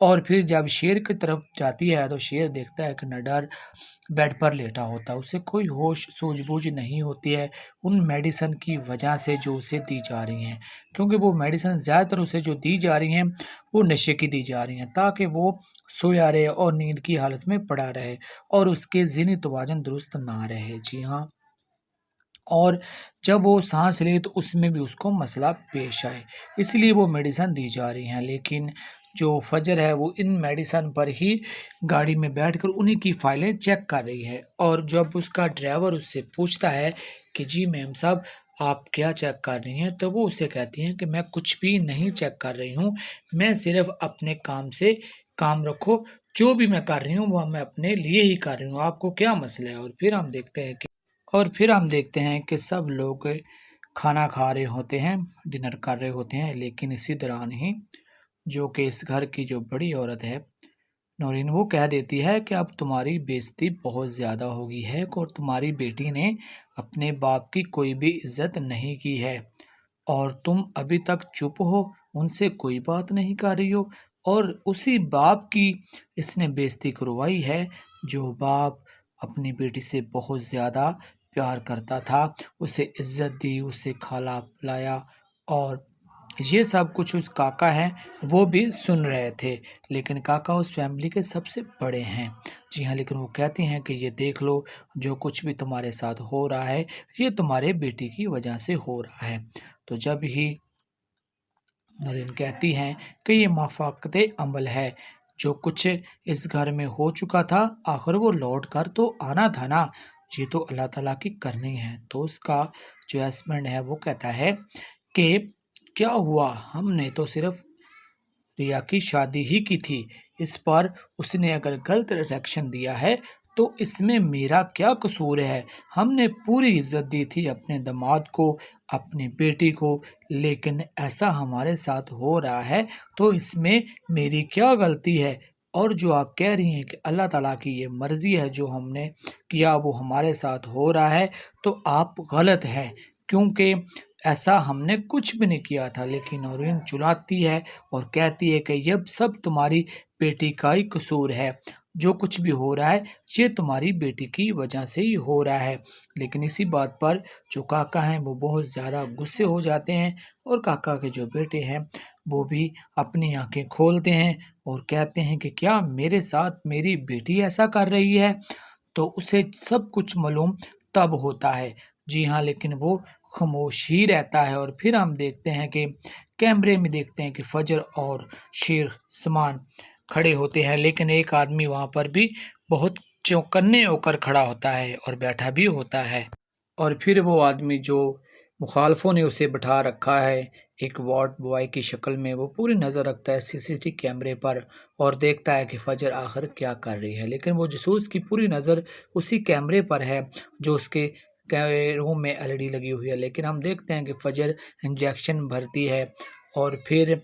اور پھر جب شیر کی طرف جاتی ہے تو شیر دیکھتا ہے کہ نڈر بیڈ پر لیٹا ہوتا ہے، اسے کوئی ہوش سوجھ بوجھ نہیں ہوتی ہے ان میڈیسن کی وجہ سے جو اسے دی جا رہی ہیں، کیونکہ وہ میڈیسن زیادہ تر اسے جو دی جا رہی ہیں وہ نشے کی دی جا رہی ہیں تاکہ وہ سویا رہے اور نیند کی حالت میں پڑا رہے اور اس کے ذہنی توازن درست نہ رہے۔ جی ہاں، اور جب وہ سانس لے تو اس میں بھی اس کو مسئلہ پیش آئے، اس لیے وہ میڈیسن دی جا رہی ہیں۔ لیکن جو فجر ہے وہ ان میڈیسن پر ہی گاڑی میں بیٹھ کر انہی کی فائلیں چیک کر رہی ہے، اور جب اس کا ڈرائیور اس سے پوچھتا ہے کہ جی میم صاحب آپ کیا چیک کر رہی ہیں، تو وہ اسے کہتی ہیں کہ میں کچھ بھی نہیں چیک کر رہی ہوں، میں صرف اپنے کام سے کام رکھو، جو بھی میں کر رہی ہوں وہ میں اپنے لیے ہی کر رہی ہوں، آپ کو کیا مسئلہ ہے۔ اور پھر ہم دیکھتے ہیں کہ سب لوگ کھانا کھا رہے ہوتے ہیں، ڈنر کر رہے ہوتے ہیں، لیکن اسی دوران ہی جو کہ اس گھر کی جو بڑی عورت ہے نورین، وہ کہہ دیتی ہے کہ اب تمہاری بےعزتی بہت زیادہ ہو گئی ہے اور تمہاری بیٹی نے اپنے باپ کی کوئی بھی عزت نہیں کی ہے اور تم ابھی تک چپ ہو، ان سے کوئی بات نہیں کر رہی ہو، اور اسی باپ کی اس نے بےعزتی کروائی ہے جو باپ اپنی بیٹی سے بہت زیادہ پیار کرتا تھا، اسے عزت دی، اسے کھالا پلایا، اور یہ سب کچھ اس کاکا ہیں وہ بھی سن رہے تھے، لیکن کاکا اس فیملی کے سب سے بڑے ہیں۔ جی ہاں، لیکن وہ کہتے ہیں کہ یہ دیکھ لو جو کچھ بھی تمہارے ساتھ ہو رہا ہے یہ تمہارے بیٹی کی وجہ سے ہو رہا ہے۔ تو جب ہی نورین کہتی ہیں کہ یہ موافقت عمل ہے، جو کچھ اس گھر میں ہو چکا تھا آخر وہ لوٹ کر تو آنا تھا نا، یہ تو اللہ تعالیٰ کی کرنی ہے۔ تو اس کا جو ہسبینڈ ہے وہ کہتا ہے کہ کیا ہوا، ہم نے تو صرف ریا کی شادی ہی کی تھی، اس پر اس نے اگر غلط ریئیکشن دیا ہے تو اس میں میرا کیا قصور ہے، ہم نے پوری عزت دی تھی اپنے داماد کو، اپنی بیٹی کو، لیکن ایسا ہمارے ساتھ ہو رہا ہے تو اس میں میری کیا غلطی ہے، اور جو آپ کہہ رہی ہیں کہ اللہ تعالیٰ کی یہ مرضی ہے جو ہم نے کیا وہ ہمارے ساتھ ہو رہا ہے تو آپ غلط ہیں، کیونکہ ایسا ہم نے کچھ بھی نہیں کیا تھا۔ لیکن نورین چلاتی ہے اور کہتی ہے کہ یہ سب تمہاری بیٹی کا ہی قصور ہے، جو کچھ بھی ہو رہا ہے یہ تمہاری بیٹی کی وجہ سے ہی ہو رہا ہے۔ لیکن اسی بات پر جو کاکا ہیں وہ بہت زیادہ غصے ہو جاتے ہیں، اور کاکا کے جو بیٹے ہیں وہ بھی اپنی آنکھیں کھولتے ہیں اور کہتے ہیں کہ کیا میرے ساتھ میری بیٹی ایسا کر رہی ہے، تو اسے سب کچھ معلوم تب ہوتا ہے۔ جی ہاں، لیکن وہ خاموش ہی رہتا ہے۔ اور پھر ہم دیکھتے ہیں کہ کیمرے میں دیکھتے ہیں کہ فجر اور شیر سمان کھڑے ہوتے ہیں، لیکن ایک آدمی وہاں پر بھی بہت چوکنے ہو کر کھڑا ہوتا ہے اور بیٹھا بھی ہوتا ہے، اور پھر وہ آدمی جو مخالفوں نے اسے بٹھا رکھا ہے ایک وارڈ بوائے کی شکل میں، وہ پوری نظر رکھتا ہے CCTV کیمرے پر اور دیکھتا ہے کہ فجر آخر کیا کر رہی ہے، لیکن وہ جاسوس کی پوری نظر اسی کیمرے پر ہے جو اس کے روم میں LED لگی ہوئی ہے۔ لیکن ہم دیکھتے ہیں کہ فجر انجیکشن بھرتی ہے اور پھر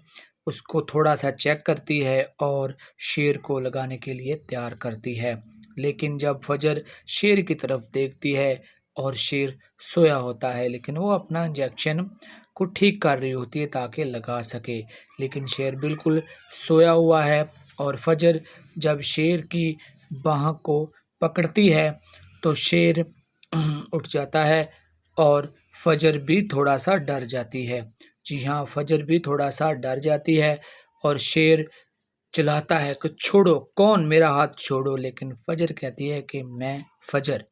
اس کو تھوڑا سا چیک کرتی ہے اور شیر کو لگانے کے لیے تیار کرتی ہے، لیکن جب فجر شیر کی طرف دیکھتی ہے اور شیر سویا ہوتا ہے، لیکن وہ اپنا انجیکشن کو ٹھیک کر رہی ہوتی ہے تاکہ لگا سکے، لیکن شیر بالکل سویا ہوا ہے، اور فجر جب شیر کی باہ کو پکڑتی ہے تو شیر اٹھ جاتا ہے اور فجر بھی تھوڑا سا ڈر جاتی ہے۔ جی ہاں، فجر بھی تھوڑا سا ڈر جاتی ہے اور شیر چلاتا ہے کہ چھوڑو، کون، میرا ہاتھ چھوڑو، لیکن فجر کہتی ہے کہ میں فجر،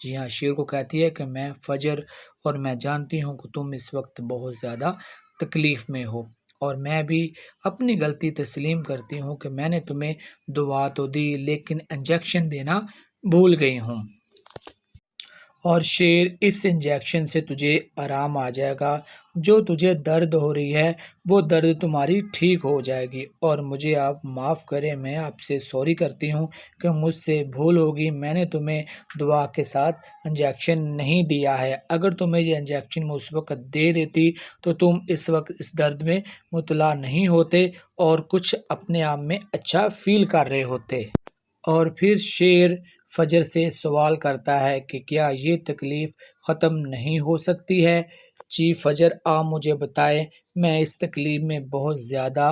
جی ہاں، شیر کو کہتی ہے کہ میں فجر، اور میں جانتی ہوں کہ تم اس وقت بہت زیادہ تکلیف میں ہو، اور میں بھی اپنی غلطی تسلیم کرتی ہوں کہ میں نے تمہیں دعا تو دی لیکن انجیکشن دینا بھول گئی ہوں، اور شیر اس انجیکشن سے تجھے آرام آ جائے گا، جو تجھے درد ہو رہی ہے وہ درد تمہاری ٹھیک ہو جائے گی، اور مجھے آپ معاف کریں، میں آپ سے سوری کرتی ہوں کہ مجھ سے بھول ہوگی، میں نے تمہیں دعا کے ساتھ انجیکشن نہیں دیا ہے، اگر تمہیں یہ انجیکشن میں اس وقت دے دیتی تو تم اس وقت اس درد میں مبتلا نہیں ہوتے اور کچھ اپنے آپ میں اچھا فیل کر رہے ہوتے۔ اور پھر شیر فجر سے سوال کرتا ہے کہ کیا یہ تکلیف ختم نہیں ہو سکتی ہے؟ جی فجر، آپ مجھے بتائیں، میں اس تکلیف میں بہت زیادہ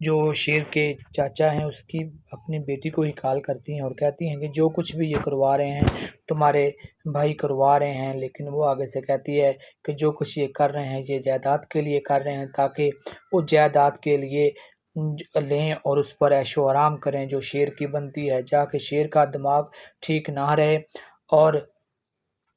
جو شیر کے چاچا ہیں اس کی اپنی بیٹی کو ہی کال کرتی ہیں اور کہتی ہیں کہ جو کچھ بھی یہ کروا رہے ہیں تمہارے بھائی کروا رہے ہیں، لیکن وہ آگے سے کہتی ہے کہ جو کچھ یہ کر رہے ہیں یہ جائیداد کے لیے کر رہے ہیں، تاکہ وہ جائیداد کے لیے لیں اور اس پر عیش و آرام کریں جو شیر کی بنتی ہے، جا کے شیر کا دماغ ٹھیک نہ رہے اور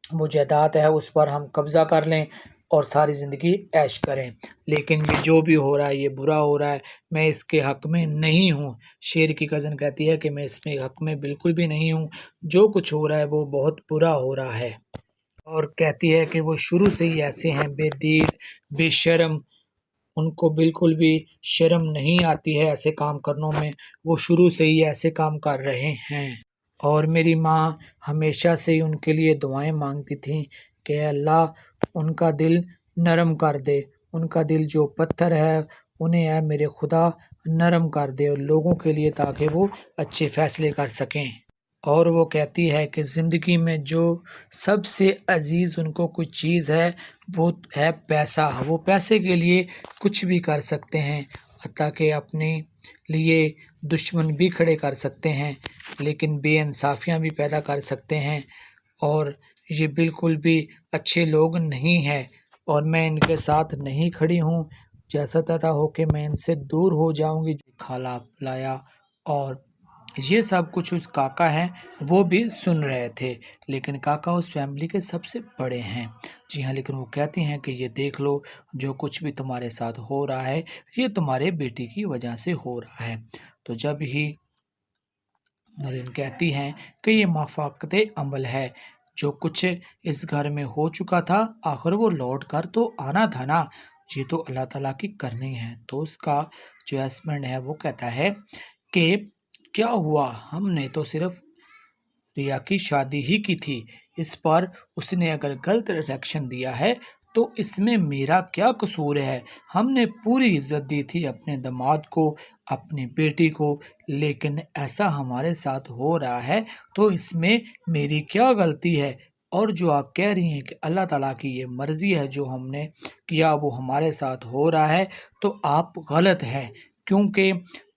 وہ جائیداد ہے اس پر ہم قبضہ کر لیں اور ساری زندگی عیش کریں۔ لیکن یہ جو بھی ہو رہا ہے یہ برا ہو رہا ہے، میں اس کے حق میں نہیں ہوں۔ شیر کی کزن کہتی ہے کہ میں اس میں حق میں بالکل بھی نہیں ہوں، جو کچھ ہو رہا ہے وہ بہت برا ہو رہا ہے، اور کہتی ہے کہ وہ شروع سے ہی ایسے ہیں، بے دید بے شرم، ان کو بالکل بھی شرم نہیں آتی ہے ایسے کام کرنوں میں، وہ شروع سے ہی ایسے کام کر رہے ہیں۔ اور میری ماں ہمیشہ سے ہی ان کے لیے دعائیں مانگتی تھیں کہ اے اللہ ان کا دل نرم کر دے، ان کا دل جو پتھر ہے انہیں اے میرے خدا نرم کر دے اور لوگوں کے لیے، تاکہ وہ اچھے فیصلے کر سکیں۔ اور وہ کہتی ہے کہ زندگی میں جو سب سے عزیز ان کو کچھ چیز ہے وہ ہے پیسہ، وہ پیسے کے لیے کچھ بھی کر سکتے ہیں، حتیٰ کہ اپنے لیے دشمن بھی کھڑے کر سکتے ہیں، لیکن بے انصافیاں بھی پیدا کر سکتے ہیں، اور یہ بالکل بھی اچھے لوگ نہیں ہیں، اور میں ان کے ساتھ نہیں کھڑی ہوں، جیسا طرح ہو کہ میں ان سے دور ہو جاؤں گی۔ کھالا پلایا اور یہ سب کچھ اس کاکا ہیں وہ بھی سن رہے تھے، لیکن کاکا اس فیملی کے سب سے بڑے ہیں۔ جی ہاں، لیکن وہ کہتی ہیں کہ یہ دیکھ لو جو کچھ بھی تمہارے ساتھ ہو رہا ہے یہ تمہارے بیٹی کی وجہ سے ہو رہا ہے۔ تو جب ہی نرین کہتی ہیں کہ یہ موافقت عمل ہے، جو کچھ اس گھر میں ہو چکا تھا آخر وہ لوٹ کر تو آنا تھا نا، یہ تو اللہ تعالیٰ کی کرنی ہے۔ تو اس کا جو ہسبینڈ ہے وہ کہتا ہے کہ کیا ہوا، ہم نے تو صرف ریا کی شادی ہی کی تھی، اس پر اس نے اگر غلط ریئیکشن دیا ہے تو اس میں میرا کیا قصور ہے، ہم نے پوری عزت دی تھی اپنے داماد کو، اپنی بیٹی کو، لیکن ایسا ہمارے ساتھ ہو رہا ہے تو اس میں میری کیا غلطی ہے؟ اور جو آپ کہہ رہی ہیں کہ اللہ تعالیٰ کی یہ مرضی ہے جو ہم نے کیا وہ ہمارے ساتھ ہو رہا ہے، تو آپ غلط ہیں، کیونکہ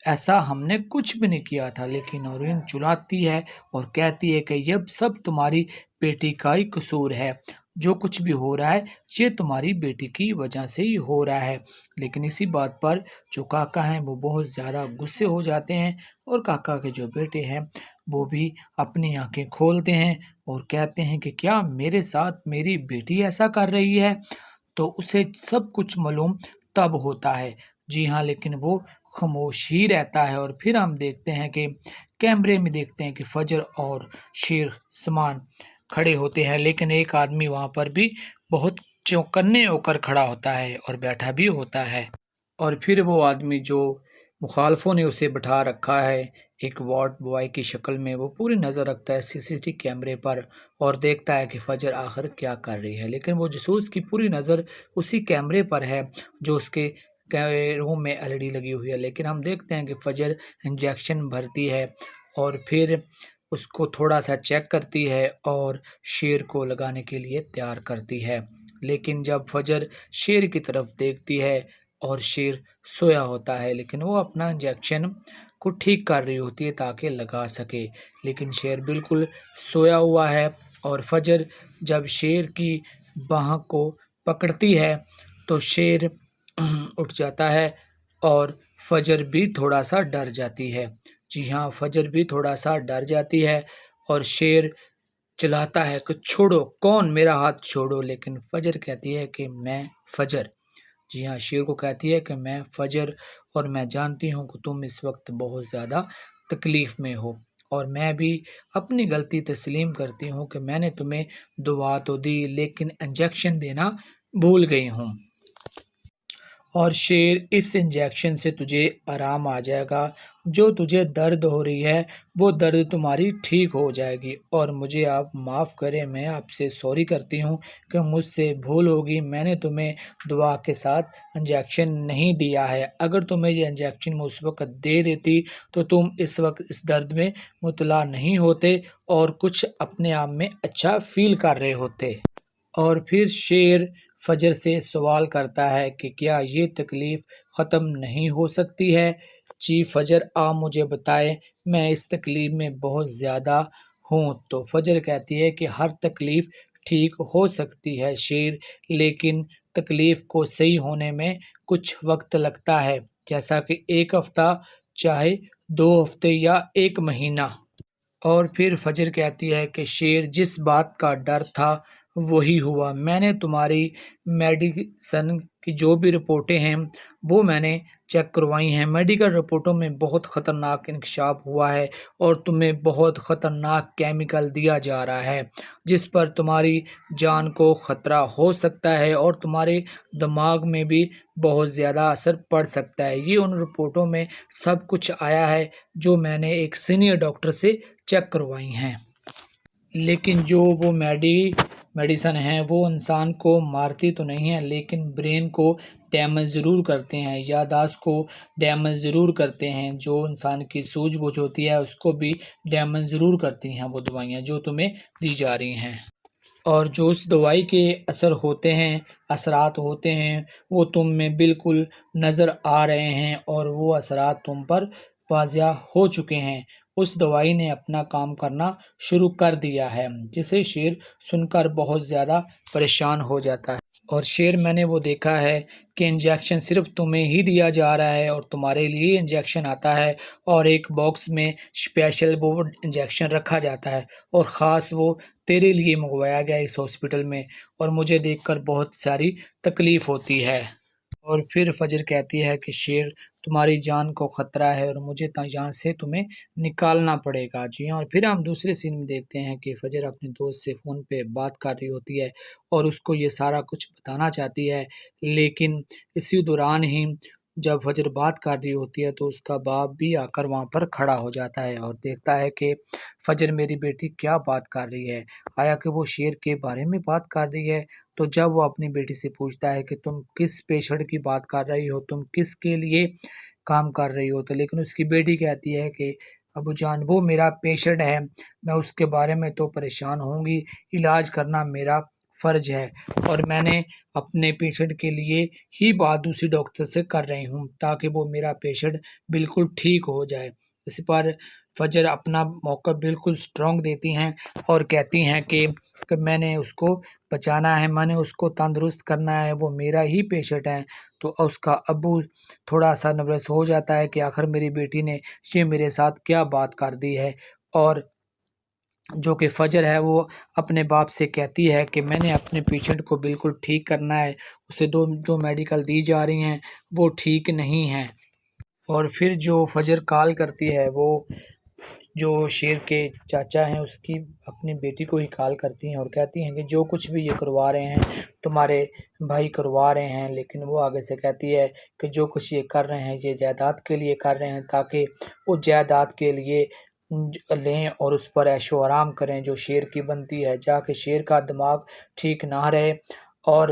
ایسا ہم نے کچھ بھی نہیں کیا تھا۔ لیکن نورین چلاتی ہے اور کہتی ہے کہ یہ سب تمہاری بیٹی کا ہی قصور ہے، جو کچھ بھی ہو رہا ہے یہ تمہاری بیٹی کی وجہ سے ہی ہو رہا ہے۔ لیکن اسی بات پر جو کاکا ہیں وہ بہت زیادہ غصے ہو جاتے ہیں، اور کاکا کے جو بیٹے ہیں وہ بھی اپنی آنکھیں کھولتے ہیں اور کہتے ہیں کہ کیا میرے ساتھ میری بیٹی ایسا کر رہی ہے؟ تو اسے سب کچھ معلوم تب ہوتا ہے۔ جی ہاں، لیکن وہ خاموش ہی رہتا ہے۔ اور پھر ہم دیکھتے ہیں کہ کیمرے میں دیکھتے ہیں کہ فجر اور شیر سمان کھڑے ہوتے ہیں، لیکن ایک آدمی وہاں پر بھی بہت چوکنے ہو کر کھڑا ہوتا ہے اور بیٹھا بھی ہوتا ہے، اور پھر وہ آدمی جو مخالفوں نے اسے بٹھا رکھا ہے ایک وارڈ بوائے کی شکل میں، وہ پوری نظر رکھتا ہے CCTV کیمرے پر اور دیکھتا ہے کہ فجر آخر کیا کر رہی ہے، لیکن وہ جاسوس کی پوری نظر اسی کیمرے پر ہے جو اس کے روم میں LED لگی ہوئی ہے۔ لیکن ہم دیکھتے ہیں کہ فجر انجیکشن بھرتی ہے اور پھر اس کو تھوڑا سا چیک کرتی ہے اور شیر کو لگانے کے لیے تیار کرتی ہے، لیکن جب فجر شیر کی طرف دیکھتی ہے اور شیر سویا ہوتا ہے، لیکن وہ اپنا انجیکشن کو ٹھیک کر رہی ہوتی ہے تاکہ لگا سکے، لیکن شیر بالکل سویا ہوا ہے، اور فجر جب شیر کی باہ کو پکڑتی ہے تو شیر اٹھ جاتا ہے اور فجر بھی تھوڑا سا ڈر جاتی ہے۔ جی ہاں، فجر بھی تھوڑا سا ڈر جاتی ہے اور شیر چلاتا ہے کہ چھوڑو، کون، میرا ہاتھ چھوڑو، لیکن فجر کہتی ہے کہ میں فجر، جی ہاں، شیر کو کہتی ہے کہ میں فجر، اور میں جانتی ہوں کہ تم اس وقت بہت زیادہ تکلیف میں ہو، اور میں بھی اپنی غلطی تسلیم کرتی ہوں کہ میں نے تمہیں دعا تو دی لیکن انجیکشن دینا بھول گئی ہوں، اور شیر اس انجیکشن سے تجھے آرام آ جائے گا، جو تجھے درد ہو رہی ہے وہ درد تمہاری ٹھیک ہو جائے گی، اور مجھے آپ معاف کریں، میں آپ سے سوری کرتی ہوں کہ مجھ سے بھول ہوگی، میں نے تمہیں دعا کے ساتھ انجیکشن نہیں دیا ہے، اگر تمہیں یہ انجیکشن میں اس وقت دے دیتی تو تم اس وقت اس درد میں مبتلا نہیں ہوتے اور کچھ اپنے آپ میں اچھا فیل کر رہے ہوتے۔ اور پھر شیر فجر سے سوال کرتا ہے کہ کیا یہ تکلیف ختم نہیں ہو سکتی ہے؟ جی فجر آپ مجھے بتائیں، میں اس تکلیف میں بہت زیادہ ہوں۔ تو فجر کہتی ہے کہ ہر تکلیف ٹھیک ہو سکتی ہے شیر، لیکن تکلیف کو صحیح ہونے میں کچھ وقت لگتا ہے، جیسا کہ 1 ہفتہ، چاہے 2 ہفتے یا 1 مہینہ۔ اور پھر فجر کہتی ہے کہ شیر، جس بات کا ڈر تھا وہی ہوا۔ میں نے تمہاری میڈیسن کی جو بھی رپورٹیں ہیں وہ میں نے چیک کروائی ہیں۔ میڈیکل رپورٹوں میں بہت خطرناک انکشاف ہوا ہے اور تمہیں بہت خطرناک کیمیکل دیا جا رہا ہے جس پر تمہاری جان کو خطرہ ہو سکتا ہے اور تمہارے دماغ میں بھی بہت زیادہ اثر پڑ سکتا ہے۔ یہ ان رپورٹوں میں سب کچھ آیا ہے جو میں نے ایک سینئر ڈاکٹر سے چیک کروائی ہیں۔ لیکن جو وہ میڈیسن ہیں وہ انسان کو مارتی تو نہیں ہیں، لیکن برین کو ڈیمیج ضرور کرتے ہیں، یادداشت کو ڈیمیج ضرور کرتے ہیں، جو انسان کی سوجھ بوجھ ہوتی ہے اس کو بھی ڈیمیج ضرور کرتی ہیں وہ دوائیاں جو تمہیں دی جا رہی ہیں۔ اور جو اس دوائی کے اثرات ہوتے ہیں وہ تم میں بالکل نظر آ رہے ہیں اور وہ اثرات تم پر واضح ہو چکے ہیں۔ اس دوائی نے اپنا کام کرنا شروع کر دیا ہے، جسے شیر سن کر بہت زیادہ پریشان ہو جاتا ہے۔ اور شیر، میں نے وہ دیکھا ہے کہ انجیکشن صرف تمہیں ہی دیا جا رہا ہے اور تمہارے لیے انجیکشن آتا ہے اور ایک باکس میں اسپیشل وہ انجیکشن رکھا جاتا ہے اور خاص وہ تیرے لیے منگوایا گیا اس ہاسپٹل میں، اور مجھے دیکھ کر بہت ساری تکلیف ہوتی ہے۔ اور پھر فجر کہتی ہے کہ شیر، تمہاری جان کو خطرہ ہے اور مجھے یہاں سے تمہیں نکالنا پڑے گا۔ جی ہاں، اور پھر ہم دوسرے سین میں دیکھتے ہیں کہ فجر اپنے دوست سے فون پہ بات کر رہی ہوتی ہے اور اس کو یہ سارا کچھ بتانا چاہتی ہے، لیکن اسی دوران ہی جب فجر بات کر رہی ہوتی ہے تو اس کا باپ بھی آ کر وہاں پر کھڑا ہو جاتا ہے اور دیکھتا ہے کہ فجر میری بیٹی کیا بات کر رہی ہے، آیا کہ وہ شیر کے بارے میں بات کر رہی ہے۔ تو جب وہ اپنی بیٹی سے پوچھتا ہے کہ تم کس پیشنٹ کی بات کر رہی ہو، تم کس کے لیے کام کر رہی ہو، تو لیکن اس کی بیٹی کہتی ہے کہ ابو جان، وہ میرا پیشنٹ ہے، میں اس کے بارے میں تو پریشان ہوں گی، علاج کرنا میرا فرض ہے اور میں نے اپنے پیشنٹ کے لیے ہی بات دوسری ڈاکٹر سے کر رہی ہوں تاکہ وہ میرا پیشنٹ بالکل ٹھیک ہو جائے۔ اس پر فجر اپنا موقع بالکل سٹرونگ دیتی ہیں اور کہتی ہیں کہ میں نے اس کو بچانا ہے، میں نے اس کو تندرست کرنا ہے، وہ میرا ہی پیشنٹ ہے۔ تو اس کا ابو تھوڑا سا نروس ہو جاتا ہے کہ آخر میری بیٹی نے یہ میرے ساتھ کیا بات کر دی ہے، اور جو کہ فجر ہے وہ اپنے باپ سے کہتی ہے کہ میں نے اپنے پیشنٹ کو بالکل ٹھیک کرنا ہے، اسے جو میڈیکل دی جا رہی ہیں وہ ٹھیک نہیں ہیں۔ اور پھر جو فجر کال کرتی ہے وہ جو شیر کے چاچا ہیں اس کی اپنی بیٹی کو ہی کال کرتی ہیں اور کہتی ہیں کہ جو کچھ بھی یہ کروا رہے ہیں تمہارے بھائی کروا رہے ہیں، لیکن وہ آگے سے کہتی ہے کہ جو کچھ یہ کر رہے ہیں یہ جائیداد کے لیے کر رہے ہیں تاکہ وہ جائیداد کے لیے لیں اور اس پر عیش و آرام کریں جو شیر کی بنتی ہے، جا کے شیر کا دماغ ٹھیک نہ رہے اور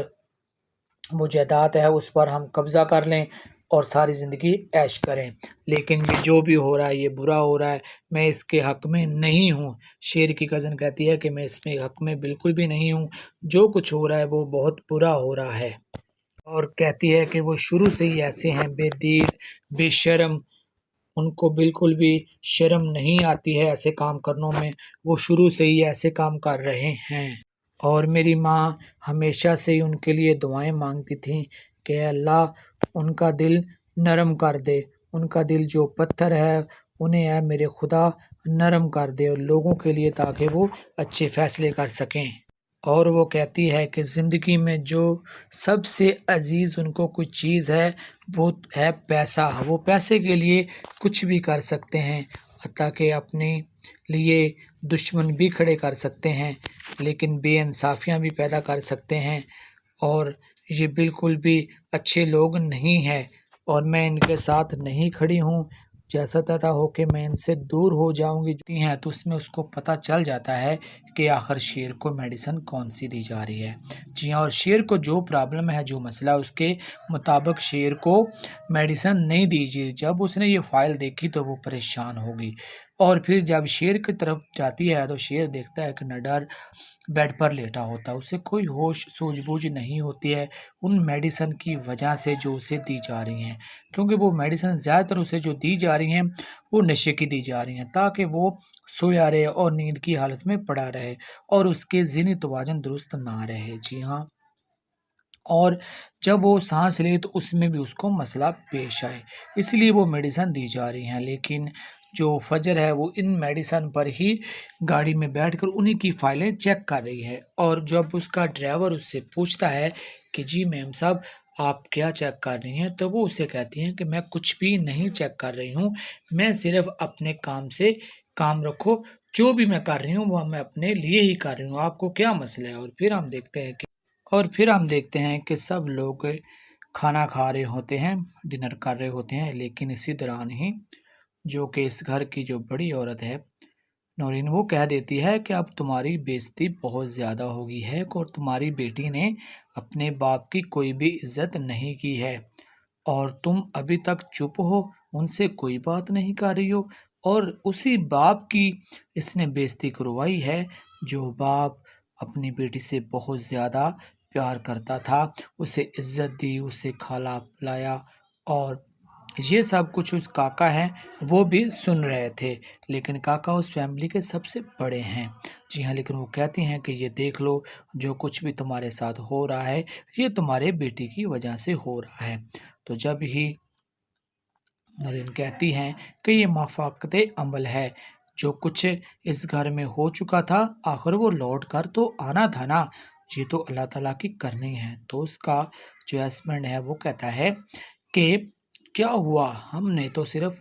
وہ جائیداد ہے اس پر ہم قبضہ کر لیں اور ساری زندگی عیش کریں۔ لیکن یہ جو بھی ہو رہا ہے یہ برا ہو رہا ہے، میں اس کے حق میں نہیں ہوں۔ شیر کی کزن کہتی ہے کہ میں اس میں حق میں بالکل بھی نہیں ہوں، جو کچھ ہو رہا ہے وہ بہت برا ہو رہا ہے۔ اور کہتی ہے کہ وہ شروع سے ہی ایسے ہیں، بے دید، بے شرم، ان کو بالکل بھی شرم نہیں آتی ہے ایسے کام کرنوں میں، وہ شروع سے ہی ایسے کام کر رہے ہیں۔ اور میری ماں ہمیشہ سے ہی ان کے لیے دعائیں مانگتی تھیں کہ اللہ ان کا دل نرم کر دے، ان کا دل جو پتھر ہے انہیں اے میرے خدا نرم کر دے اور لوگوں کے لیے تاکہ وہ اچھے فیصلے کر سکیں۔ اور وہ کہتی ہے کہ زندگی میں جو سب سے عزیز ان کو کچھ چیز ہے وہ ہے پیسہ، وہ پیسے کے لیے کچھ بھی کر سکتے ہیں، حتیٰ کہ اپنے لیے دشمن بھی کھڑے کر سکتے ہیں، لیکن بے انصافیاں بھی پیدا کر سکتے ہیں، اور یہ بالکل بھی اچھے لوگ نہیں ہیں اور میں ان کے ساتھ نہیں کھڑی ہوں، جیسا تیسا ہو کے میں ان سے دور ہو جاؤں گی ہیں۔ تو اس میں اس کو پتہ چل جاتا ہے کہ آخر شیر کو میڈیسن کون سی دی جا رہی ہے۔ جی ہاں، اور شیر کو جو پرابلم ہے، جو مسئلہ، اس کے مطابق شیر کو میڈیسن نہیں دی جی۔ جب اس نے یہ فائل دیکھی تو وہ پریشان ہوگی، اور پھر جب شیر کی طرف جاتی ہے تو شیر دیکھتا ہے کہ نڈر بیڈ پر لیٹا ہوتا ہے، اسے کوئی ہوش سوجھ بوجھ نہیں ہوتی ہے ان میڈیسن کی وجہ سے جو اسے دی جا رہی ہیں، کیونکہ وہ میڈیسن زیادہ تر اسے جو دی جا رہی ہیں وہ نشے کی دی جا رہی ہیں تاکہ وہ سویا رہے اور نیند کی حالت میں پڑا رہے اور اس کے ذہنی توازن درست نہ رہے۔ جی ہاں، اور جب وہ سانس لے تو اس میں بھی اس کو مسئلہ پیش آئے، اس لیے وہ میڈیسن دی جا رہی ہیں۔ لیکن جو فجر ہے وہ ان میڈیسن پر ہی گاڑی میں بیٹھ کر انہی کی فائلیں چیک کر رہی ہے، اور جب اس کا ڈرائیور اس سے پوچھتا ہے کہ جی میم صاحب آپ کیا چیک کر رہی ہیں، تو وہ اسے کہتی ہیں کہ میں کچھ بھی نہیں چیک کر رہی ہوں، میں صرف اپنے کام سے کام رکھو، جو بھی میں کر رہی ہوں وہ میں اپنے لیے ہی کر رہی ہوں، آپ کو کیا مسئلہ ہے۔ اور پھر ہم دیکھتے ہیں کہ سب لوگ کھانا کھا رہے ہوتے ہیں، ڈنر کر رہے ہوتے ہیں، لیکن اسی دوران ہی جو کہ اس گھر کی جو بڑی عورت ہے نورین، وہ کہہ دیتی ہے کہ اب تمہاری بےعزتی بہت زیادہ ہو گئی ہے اور تمہاری بیٹی نے اپنے باپ کی کوئی بھی عزت نہیں کی ہے اور تم ابھی تک چپ ہو، ان سے کوئی بات نہیں کر رہی ہو، اور اسی باپ کی اس نے بےعزتی کروائی ہے جو باپ اپنی بیٹی سے بہت زیادہ پیار کرتا تھا، اسے عزت دی، اسے کھالا پلایا، اور یہ سب کچھ اس کاکا ہیں وہ بھی سن رہے تھے، لیکن کاکا اس فیملی کے سب سے بڑے ہیں۔ جی ہاں، لیکن وہ کہتی ہیں کہ یہ دیکھ لو جو کچھ بھی تمہارے ساتھ ہو رہا ہے یہ تمہارے بیٹی کی وجہ سے ہو رہا ہے۔ تو جب ہی نورین کہتی ہیں کہ یہ موافقت عمل ہے، جو کچھ اس گھر میں ہو چکا تھا آخر وہ لوٹ کر تو آنا تھا نا، یہ تو اللہ تعالیٰ کی کرنی ہے۔ تو اس کا جو ہسبینڈ ہے وہ کہتا ہے کہ کیا ہوا، ہم نے تو صرف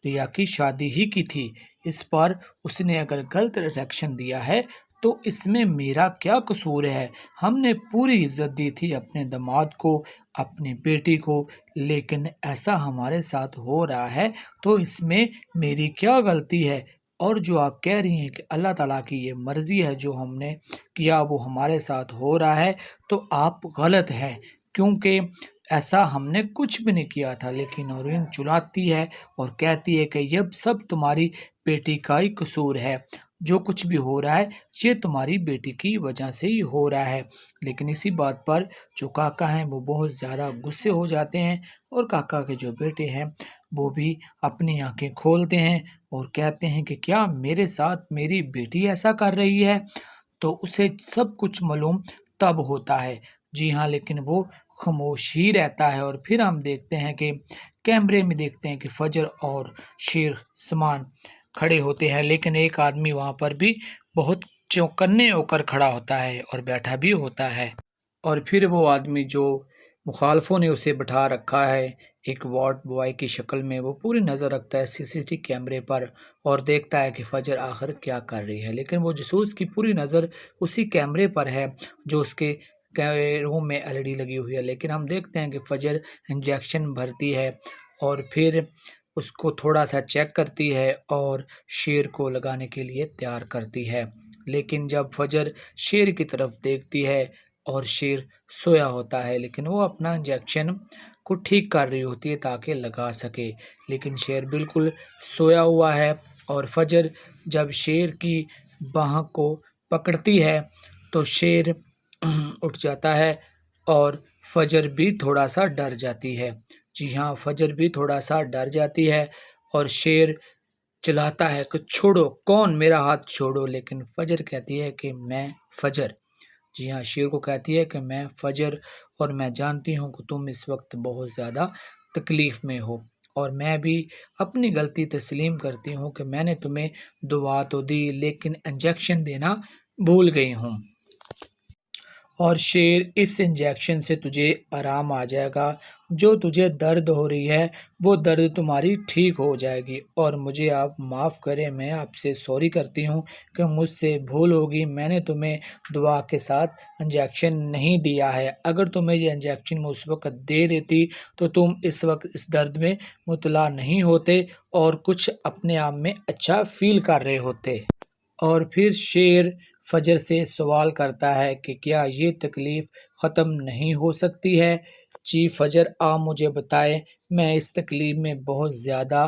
ریا کی شادی ہی کی تھی، اس پر اس نے اگر غلط ریئیکشن دیا ہے تو اس میں میرا کیا قصور ہے، ہم نے پوری عزت دی تھی اپنے داماد کو، اپنی بیٹی کو، لیکن ایسا ہمارے ساتھ ہو رہا ہے تو اس میں میری کیا غلطی ہے، اور جو آپ کہہ رہی ہیں کہ اللہ تعالیٰ کی یہ مرضی ہے جو ہم نے کیا وہ ہمارے ساتھ ہو رہا ہے تو آپ غلط ہیں، کیونکہ ایسا ہم نے کچھ بھی نہیں کیا تھا۔ لیکن نورین چلاتی ہے اور کہتی ہے کہ یہ سب تمہاری بیٹی کا ہی قصور ہے، جو کچھ بھی ہو رہا ہے یہ تمہاری بیٹی کی وجہ سے ہی ہو رہا ہے۔ لیکن اسی بات پر جو کاکا ہیں وہ بہت زیادہ غصے ہو جاتے ہیں، اور کاکا کے جو بیٹے ہیں وہ بھی اپنی آنکھیں کھولتے ہیں اور کہتے ہیں کہ کیا میرے ساتھ میری بیٹی ایسا کر رہی ہے، تو اسے سب کچھ معلوم تب ہوتا ہے۔ جی ہاں، لیکن وہ خاموش ہی رہتا ہے۔ اور پھر ہم دیکھتے ہیں کہ کیمرے میں دیکھتے ہیں کہ فجر اور شیر سمان کھڑے ہوتے ہیں، لیکن ایک آدمی وہاں پر بھی بہت چوکنے ہو کر کھڑا ہوتا ہے اور بیٹھا بھی ہوتا ہے، اور پھر وہ آدمی جو مخالفوں نے اسے بٹھا رکھا ہے ایک وارڈ بوائے کی شکل میں، وہ پوری نظر رکھتا ہے CCTV کیمرے پر اور دیکھتا ہے کہ فجر آخر کیا کر رہی ہے، لیکن وہ جاسوس کی پوری نظر اسی کیمرے پر ہے جو اس کے روم میں LED لگی ہوئی ہے۔ لیکن ہم دیکھتے ہیں کہ فجر انجیکشن بھرتی ہے اور پھر اس کو تھوڑا سا چیک کرتی ہے اور شیر کو لگانے کے لیے تیار کرتی ہے، لیکن جب فجر شیر کی طرف دیکھتی ہے اور شیر سویا ہوتا ہے، لیکن وہ اپنا انجیکشن کو ٹھیک کر رہی ہوتی ہے تاکہ لگا سکے، لیکن شیر بالکل سویا ہوا ہے، اور فجر جب شیر کی باہ کو پکڑتی ہے تو شیر اٹھ جاتا ہے اور فجر بھی تھوڑا سا ڈر جاتی ہے۔ جی ہاں، فجر بھی تھوڑا سا ڈر جاتی ہے اور شیر چلاتا ہے کہ چھوڑو، کون، میرا ہاتھ چھوڑو، لیکن فجر کہتی ہے کہ میں فجر، جی ہاں، شیر کو کہتی ہے کہ میں فجر، اور میں جانتی ہوں کہ تم اس وقت بہت زیادہ تکلیف میں ہو، اور میں بھی اپنی غلطی تسلیم کرتی ہوں کہ میں نے تمہیں دعا تو دی لیکن انجیکشن دینا بھول گئی ہوں، اور شیر اس انجیکشن سے تجھے آرام آ جائے گا، جو تجھے درد ہو رہی ہے وہ درد تمہاری ٹھیک ہو جائے گی، اور مجھے آپ معاف کریں، میں آپ سے سوری کرتی ہوں کہ مجھ سے بھول ہوگی، میں نے تمہیں دعا کے ساتھ انجیکشن نہیں دیا ہے، اگر تمہیں یہ انجیکشن میں اس وقت دے دیتی تو تم اس وقت اس درد میں مبتلا نہیں ہوتے اور کچھ اپنے آپ میں اچھا فیل کر رہے ہوتے۔ اور پھر شیر فجر سے سوال کرتا ہے کہ کیا یہ تکلیف ختم نہیں ہو سکتی ہے؟ جی فجر، آپ مجھے بتائیں، میں اس تکلیف میں بہت زیادہ